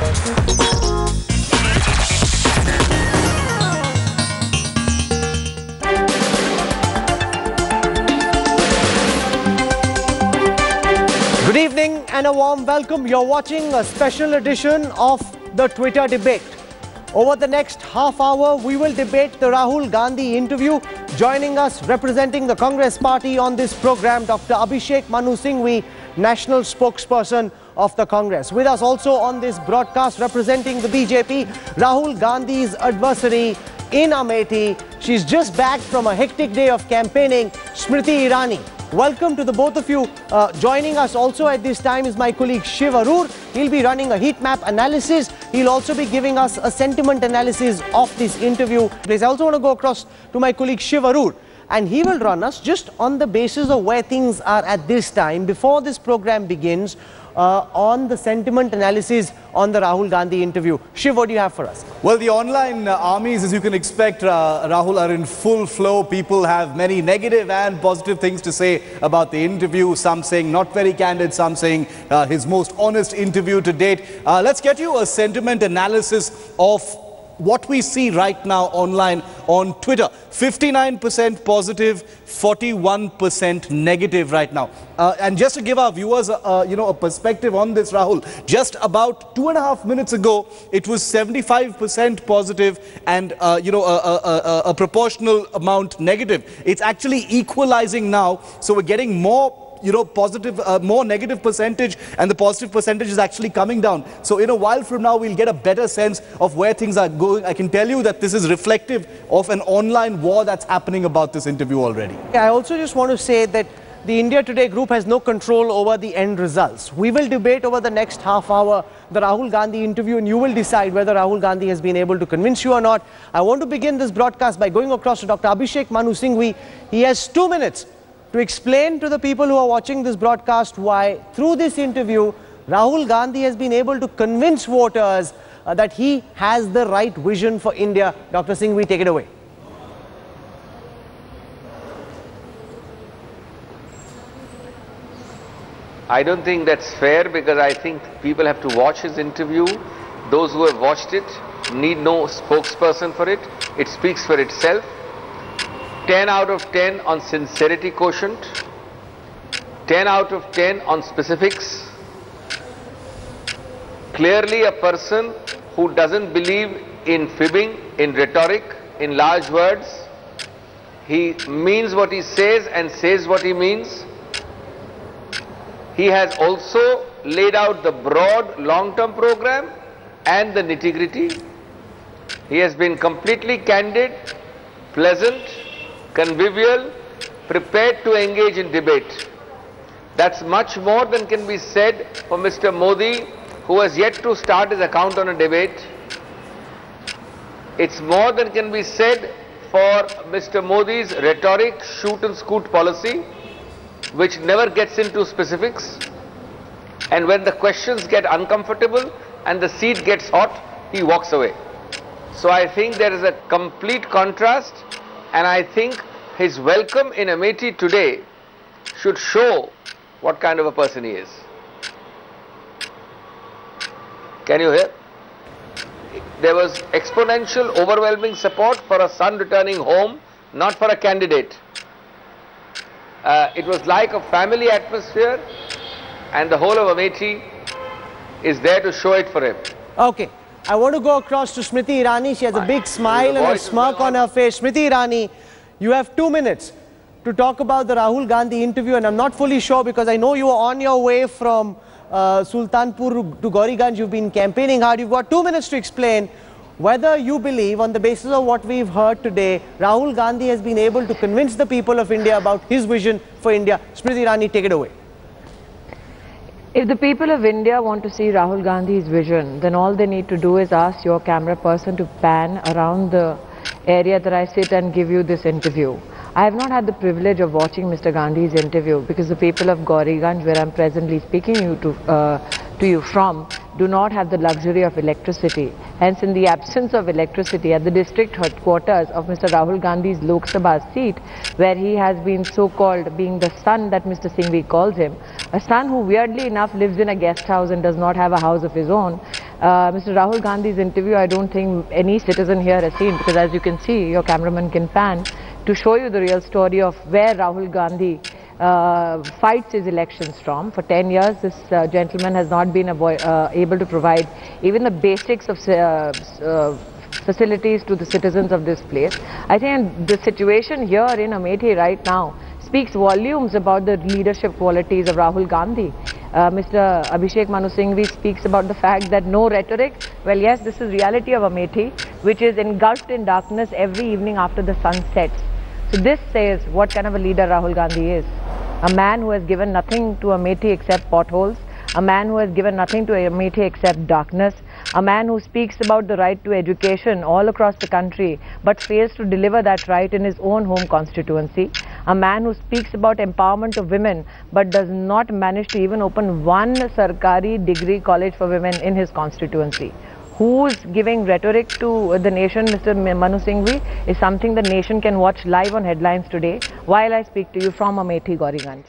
Good evening and a warm welcome. You're watching a special edition of the Twitter debate. Over the next half hour, we will debate the Rahul Gandhi interview. Joining us, representing the Congress party on this program, Dr. Abhishek Manu Singhvi, national spokesperson of the Congress. With us also on this broadcast, representing the BJP, Rahul Gandhi's adversary in Amethi. She's just back from a hectic day of campaigning, Smriti Irani. Welcome to the both of you. Joining us also at this time is my colleague Shiv Arur. He'll be running a heat map analysis. He'll also be giving us a sentiment analysis of this interview. Please, I also want to go across to my colleague Shiv Arur, and he will run us just on the basis of where things are at this time, before this program begins, on the sentiment analysis on the Rahul Gandhi interview. Shiv, what do you have for us? Well, the online armies, as you can expect, Rahul, are in full flow. People have many negative and positive things to say about the interview. Some saying not very candid, some saying his most honest interview to date. Let's get you a sentiment analysis of what we see right now online on Twitter. 59% positive, 41% negative right now. And just to give our viewers, a perspective on this, Rahul, just about 2.5 minutes ago, it was 75% positive and, a proportional amount negative. It's actually equalizing now. So we're getting more positive, more negative percentage, and the positive percentage is actually coming down. So in a while from now, we'll get a better sense of where things are going. I can tell you that this is reflective of an online war that's happening about this interview already. I also just want to say that the India Today group has no control over the end results. We will debate over the next half hour the Rahul Gandhi interview, and you will decide whether Rahul Gandhi has been able to convince you or not. I want to begin this broadcast by going across to Dr. Abhishek Manu Singhvi. He has 2 minutes to explain to the people who are watching this broadcast why, through this interview, Rahul Gandhi has been able to convince voters that he has the right vision for India. Dr. Singhvi, take it away. I don't think that's fair, because I think people have to watch his interview. Those who have watched it need no spokesperson for it. It speaks for itself. 10 out of 10 on sincerity quotient, 10 out of 10 on specifics. Clearly a person who doesn't believe in fibbing, in rhetoric, in large words. He means what he says and says what he means. He has also laid out the broad long-term program and the nitty-gritty. He has been completely candid, pleasant, convivial, prepared to engage in debate. That's much more than can be said for Mr. Modi, who has yet to start his account on a debate. It's more than can be said for Mr. Modi's rhetoric, shoot and scoot policy, which never gets into specifics. And when the questions get uncomfortable and the seat gets hot, he walks away. So I think there is a complete contrast. And I think his welcome in Amethi today should show what kind of a person he is. Can you hear? There was exponential, overwhelming support for a son returning home, not for a candidate. It was like a family atmosphere, and the whole of Amethi is there to show it for him. Okay. I want to go across to Smriti Irani. She has a big smile and a smirk on her face. Smriti Irani, you have 2 minutes to talk about the Rahul Gandhi interview, and I'm not fully sure because I know you are on your way from Sultanpur to Gauriganj. You've been campaigning hard. You've got 2 minutes to explain whether you believe, on the basis of what we've heard today, Rahul Gandhi has been able to convince the people of India about his vision for India. Smriti Irani, take it away. If the people of India want to see Rahul Gandhi's vision, then all they need to do is ask your camera person to pan around the area that I sit and give you this interview. I have not had the privilege of watching Mr. Gandhi's interview because the people of Gauriganj, where I am presently speaking to you from, do not have the luxury of electricity. Hence, in the absence of electricity at the district headquarters of Mr. Rahul Gandhi's Lok Sabha seat, where he has been so-called being the son that Mr. Singhvi calls him, a son who weirdly enough lives in a guest house and does not have a house of his own, Mr. Rahul Gandhi's interview, I don't think any citizen here has seen, because as you can see, your cameraman can pan to show you the real story of where Rahul Gandhi fights his elections from. For 10 years, this gentleman has not been able to provide even the basics of facilities to the citizens of this place. I think the situation here in Amethi right now speaks volumes about the leadership qualities of Rahul Gandhi. Mr. Abhishek Manu Singhvi speaks about the fact that no rhetoric. Well, yes, this is reality of Amethi, which is engulfed in darkness every evening after the sun sets. So this says what kind of a leader Rahul Gandhi is. A man who has given nothing to Amethi except potholes, a man who has given nothing to Amethi except darkness, a man who speaks about the right to education all across the country but fails to deliver that right in his own home constituency, a man who speaks about empowerment of women but does not manage to even open one Sarkari degree college for women in his constituency. Who's giving rhetoric to the nation, Mr. Manu Singhvi, is something the nation can watch live on headlines today while I speak to you from Amethi, Gauriganj.